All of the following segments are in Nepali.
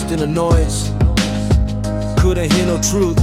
lost in the noise, couldn't hear no truth.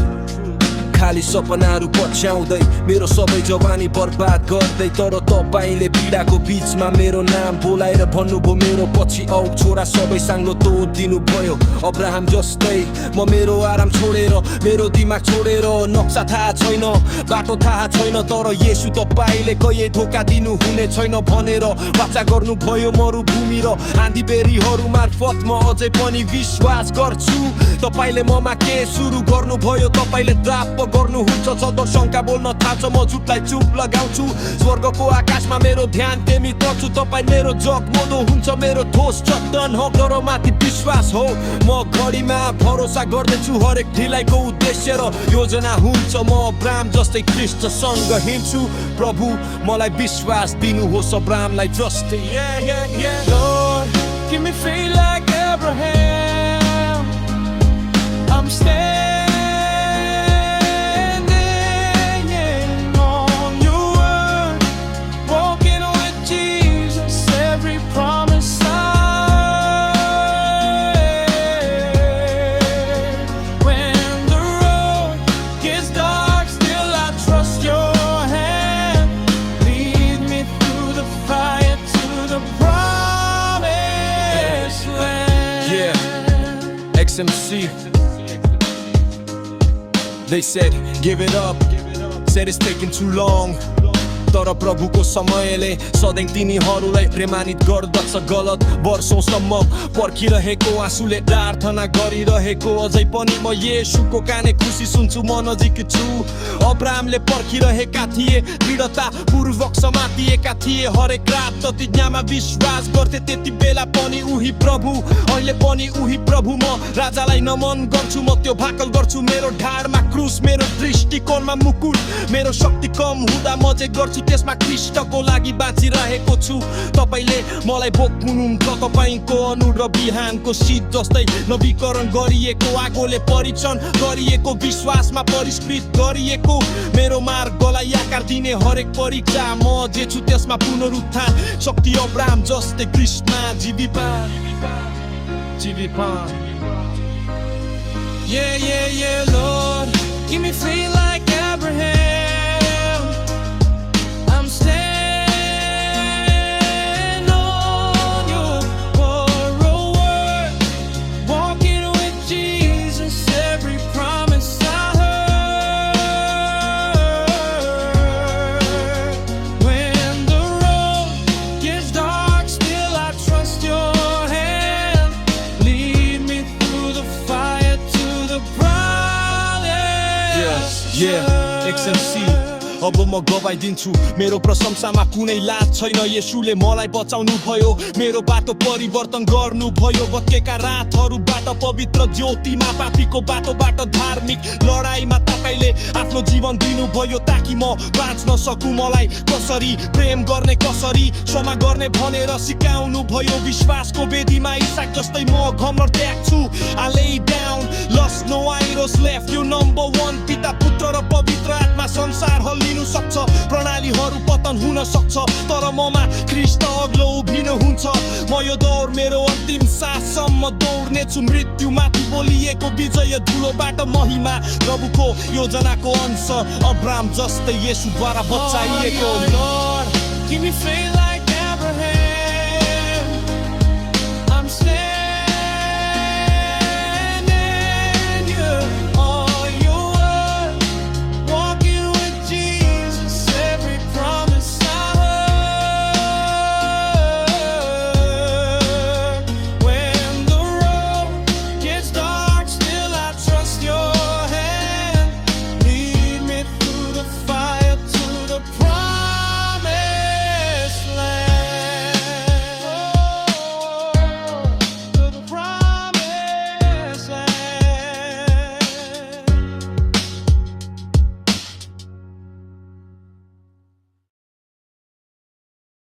खाली सपनाहरू पछ्याउँदै मेरो सबै जवानी बर्बाद गर्दै तर तपाईले पीडाको बीचमा मेरो नाम बोलाएर भन्नुभयो मेरो पछि आऊ छोरा सबै साङ्लो तोडिदिनु भयो अब्राहम जस्तै म मेरो आराम छोडेर मेरो दिमाग छोडेर नक्सा थाहा छैन बाटो थाहा छैन तर येशू तपाईले कहिले धोका दिनु हुने छैन भनेर वाचा गर्नुभयो मरुभूमि र आँधी बेरीहरू मार्फत म अझै पनि विश्वास गर्छु तपाईले ममा के सुरु गर्नुभयो तपाईले ड्राप गर्नुहुन्छ जब शंका बोल्न थाल्छ म झुटलाई चुप लगाउँछु स्वर्गको आकाशमा मेरो ध्यान तेमी तर्छु तपाई मेरो जगमोदो हुन्छ मेरो ठोस चट्टान हो तर माथि विश्वास हो म घडीमा भरोसा गर्दैछु हरेक ढिलाइको उद्देश्य र योजना हुन्छ म अब्राहम जस्तै ख्रीष्टसँग हिँड्छु प्रभु मलाई विश्वास दिनुहोस् अब्राहमलाई जस्तै Lord, give me faith like Abraham. I'm standing on your word, walking with Jesus, every promise I heard. When the road gets dark, still I trust your hand. Lead me through the fire to the promised land. Yeah, XMC. They said give it up, said it's taking too long तर प्रभुको समयले सधैँ तिनीहरूलाई प्रेमान्वित गर्दछ गलत वर्षौंसम्म पर्खिरहेको आँसुले प्रार्थना गरिरहेको अझै पनि म येशूको काने खुसी सुन्छु म नजिक छु अब्राहमले पर्खिरहेका थिए दृढता पूर्वक समातिएका थिए हरेक रात प्रतिज्ञामा विश्वास गर्थे त्यति बेला पनि उही प्रभु अहिले पनि उही प्रभु म राजालाई नमन गर्छु म त्यो भाकल गर्छु मेरो ढाडमा क्रुस मेरो दृष्टिकोणमा मुकुट मेरो शक्ति कम हुँदा म जे गर्छु त्यसमा ख्रीष्टको लागि बाँचिरहेको छु तपाईले मलाई बोक्नुहुन्छ तपाईको अनुर र बिहानको शीत जस्तै नवीकरण गरिएको आगोले परीक्षण गरिएको विश्वासमा परिष्कृत गरिएको मेरो मार्गलाई आकार दिने हरेक परीक्षा म जे छु त्यसमा पुनरुत्थान शक्ति अब्राहम जस्तै Krishna जीविपान Yeah, Lord, give me faith like Abraham. I'm standing on your word, walking with Jesus, every promise I heard. When the road gets dark, still I trust your hand. Lead me through the fire to the promise. Yeah, XMC अब म गवाइदिन्छु मेरो प्रशंसामा कुनै लाज छैन येशूले मलाई बचाउनु भयो मेरो बाटो परिवर्तन गर्नु भयो भत्केका रातहरूबाट पवित्र ज्योतिमा पापीको बाटोबाट धार्मिक लडाईमा तपाईले आफ्नो जीवन दिनुभयो ताकि म बाँच्न सकु मलाई कसरी प्रेम गर्ने कसरी क्षमा गर्ने भनेर सिकाउनु भयो विश्वासको वेदीमा इसाक जस्तै म घमण्ड त्याग्छु I lay down lust no idols left you number one पिता पुत्र र पवित्र आत्मा संसार हल्लिनु सक्छ प्रणालीहरू पतन हुन सक्छ तर ममा ख्रीष्ट अग्लो उभिनुहुन्छ म यो दौड मेरो अन्तिम साससम्म दौड्नेछु मृत्युमाथि बोलिएको विजय धुलोबाट महिमा प्रभुको योजनाको अंश अब्राहम जस्तै येशूद्वारा बचाइएको Lord, give me faith